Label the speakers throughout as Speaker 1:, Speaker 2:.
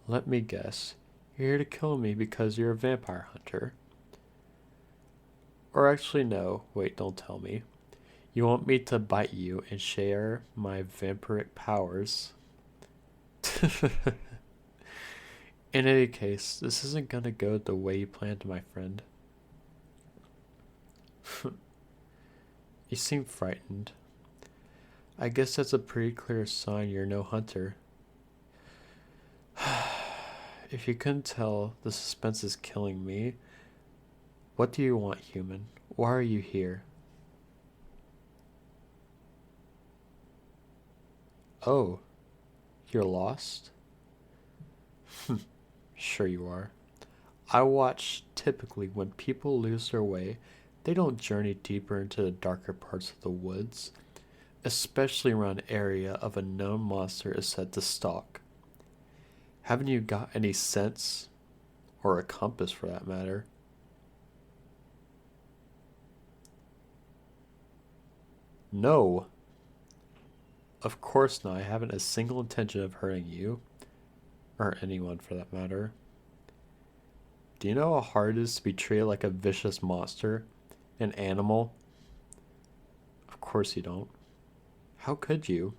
Speaker 1: Let me guess. You're here to kill me because you're a vampire hunter. Or actually, no. Wait, don't tell me. You want me to bite you and share my vampiric powers? In any case, this isn't gonna go the way you planned, my friend. You seem frightened. I guess that's a pretty clear sign you're no hunter. If you couldn't tell, the suspense is killing me. What do you want, human? Why are you here? Oh, you're lost? Sure you are. I watch typically when people lose their way, they don't journey deeper into the darker parts of the woods, especially around an area of a known monster is said to stalk. Haven't you got any sense? Or a compass for that matter? No, of course not. I haven't a single intention of hurting you, or anyone for that matter. Do you know how hard it is to be treated like a vicious monster? An animal? Of course you don't. How could you?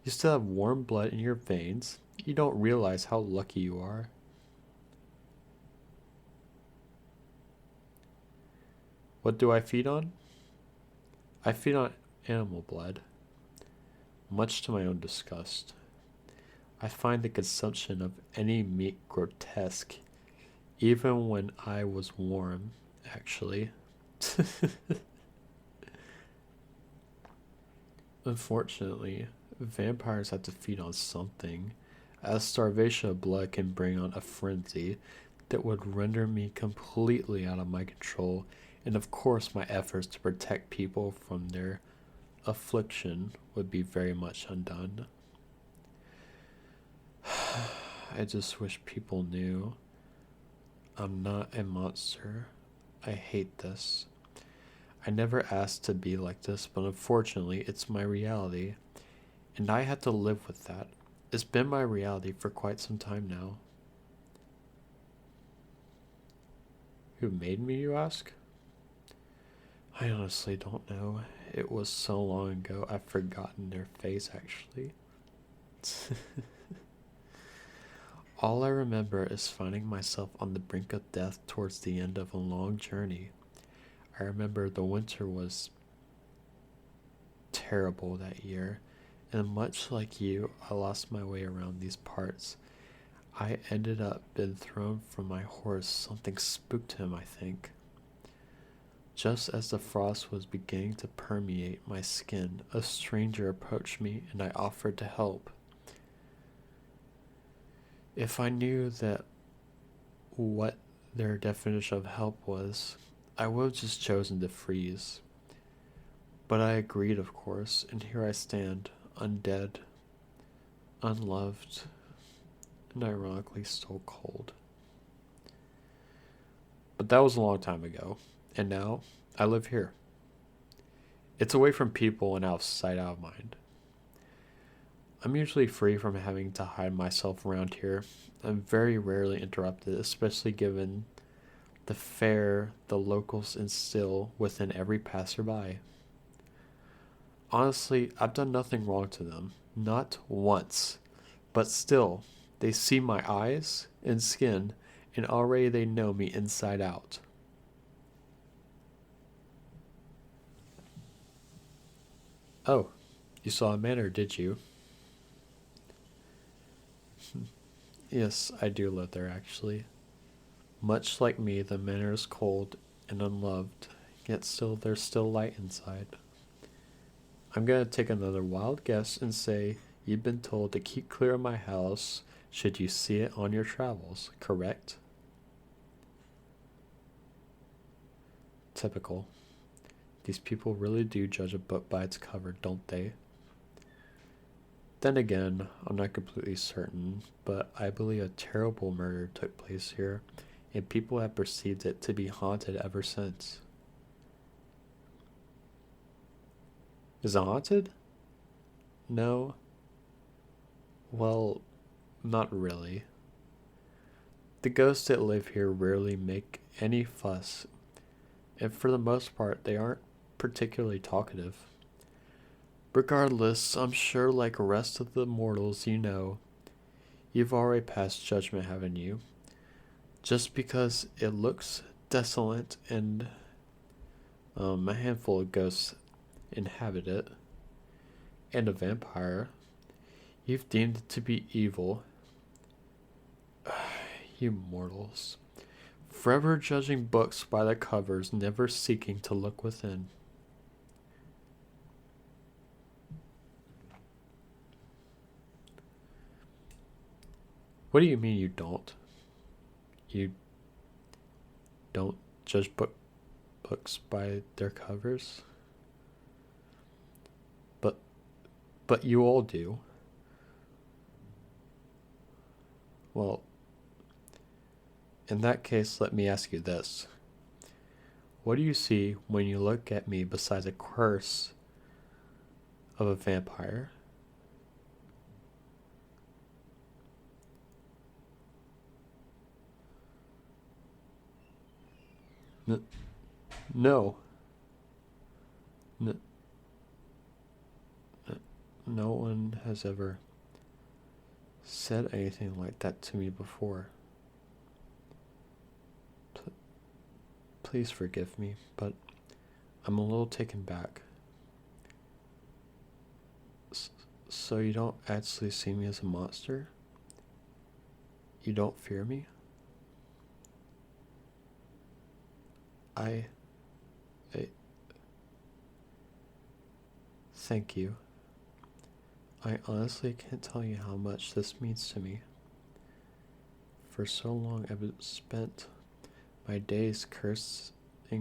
Speaker 1: You still have warm blood in your veins. You don't realize how lucky you are. What do I feed on? I feed on animal blood, much to my own disgust. I find the consumption of any meat grotesque, even when I was warm, actually. Unfortunately, vampires have to feed on something, as starvation of blood can bring on a frenzy that would render me completely out of my control, and of course, my efforts to protect people from their affliction would be very much undone. I just wish people knew I'm not a monster. I hate this. I never asked to be like this, but unfortunately, it's my reality, and I have to live with that. It's been my reality for quite some time now. Who made me, you ask? I honestly don't know. It was so long ago, I've forgotten their face, actually. All I remember is finding myself on the brink of death towards the end of a long journey. I remember the winter was terrible that year, and much like you, I lost my way around these parts. I ended up being thrown from my horse. Something spooked him, I think. Just as the frost was beginning to permeate my skin, a stranger approached me and I offered to help. If I knew that what their definition of help was, I would have just chosen to freeze. But I agreed, of course, and here I stand, undead, unloved, and ironically still cold. But that was a long time ago, and now I live here. It's away from people and out of sight, out of mind. I'm usually free from having to hide myself around here. I'm very rarely interrupted, especially given the fear the locals instill within every passerby. Honestly, I've done nothing wrong to them. Not once. But still, they see my eyes and skin, and already they know me inside out. Oh, you saw a manor, did you? Yes, I do live there actually. Much like me, the manor is cold and unloved, yet still there's still light inside. I'm gonna take another wild guess and say you've been told to keep clear of my house should you see it on your travels, correct? Typical. These people really do judge a book by its cover, don't they? Then again, I'm not completely certain, but I believe a terrible murder took place here, and people have perceived it to be haunted ever since. Is it haunted? No. Well, not really. The ghosts that live here rarely make any fuss, and for the most part, they aren't particularly talkative. Regardless, I'm sure, like the rest of the mortals you know, you've already passed judgment, haven't you? Just because it looks desolate and a handful of ghosts inhabit it, and a vampire, you've deemed it to be evil. You mortals. Forever judging books by their covers, never seeking to look within. What do you mean you don't? You don't judge books by their covers? But you all do. Well, in that case, let me ask you this. What do you see when you look at me besides a curse of a vampire? N- no. N- no one has ever said anything like that to me before. Please forgive me, but I'm a little taken back. So you don't actually see me as a monster? You don't fear me? I thank you. I honestly can't tell you how much this means to me. For so long I've spent my days cursing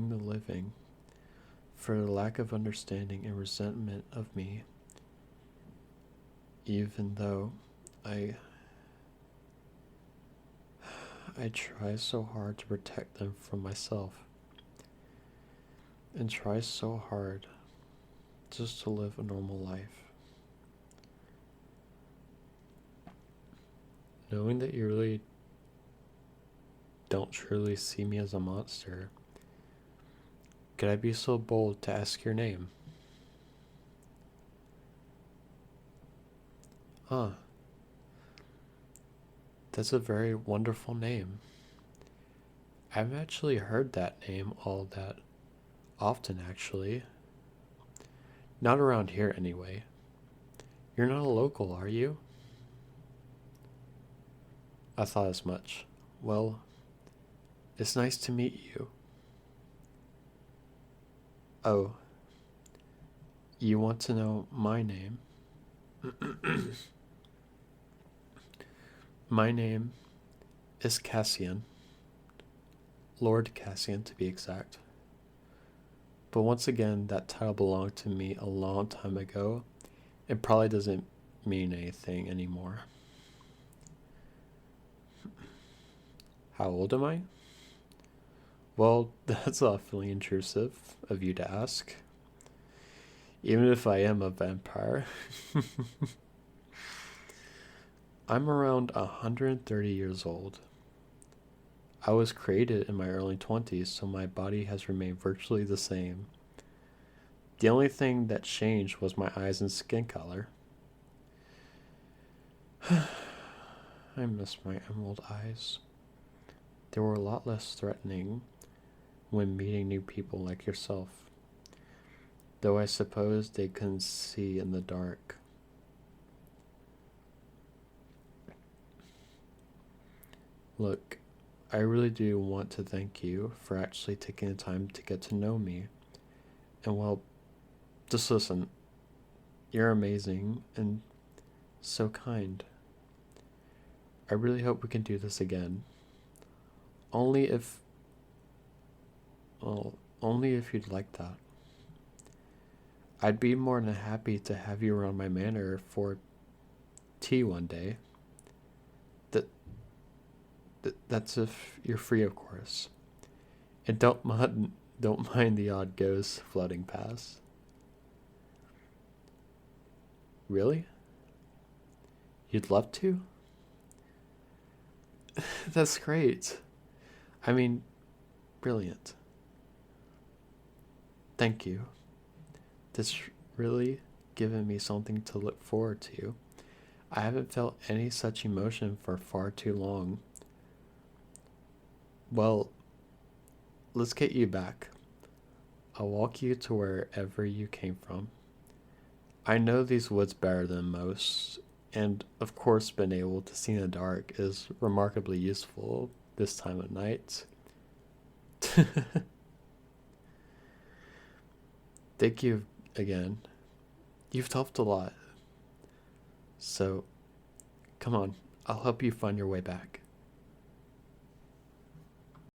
Speaker 1: the living for the lack of understanding and resentment of me, even though I try so hard to protect them from myself, and try so hard just to live a normal life. Knowing that you really don't truly see me as a monster, could I be so bold to ask your name? Ah, that's a very wonderful name. I've actually heard that name all that often, actually. Not around here, anyway. You're not a local, are you? I thought as much. Well, it's nice to meet you. Oh, you want to know my name? My name is Cassian. Lord Cassian, to be exact. But once again, that title belonged to me a long time ago. It probably doesn't mean anything anymore. How old am I? Well, that's awfully intrusive of you to ask. Even if I am a vampire. I'm around 130 years old. I was created in my early 20s, so my body has remained virtually the same. The only thing that changed was my eyes and skin color. I miss my emerald eyes. They were a lot less threatening when meeting new people like yourself, though I suppose they couldn't see in the dark. Look, I really do want to thank you for actually taking the time to get to know me. And well, just listen. You're amazing and so kind. I really hope we can do this again. Only if, well, only if you'd like that. I'd be more than happy to have you around my manor for tea one day. That, that's if you're free, of course. And don't mind the odd ghost floating past. Really? You'd love to? That's great. I mean, brilliant. Thank you. This really given me something to look forward to. I haven't felt any such emotion for far too long. Well, let's get you back. I'll walk you to wherever you came from. I know these woods better than most, and of course, being able to see in the dark is remarkably useful this time of night. Thank you again. You've helped a lot. So, come on, I'll help you find your way back.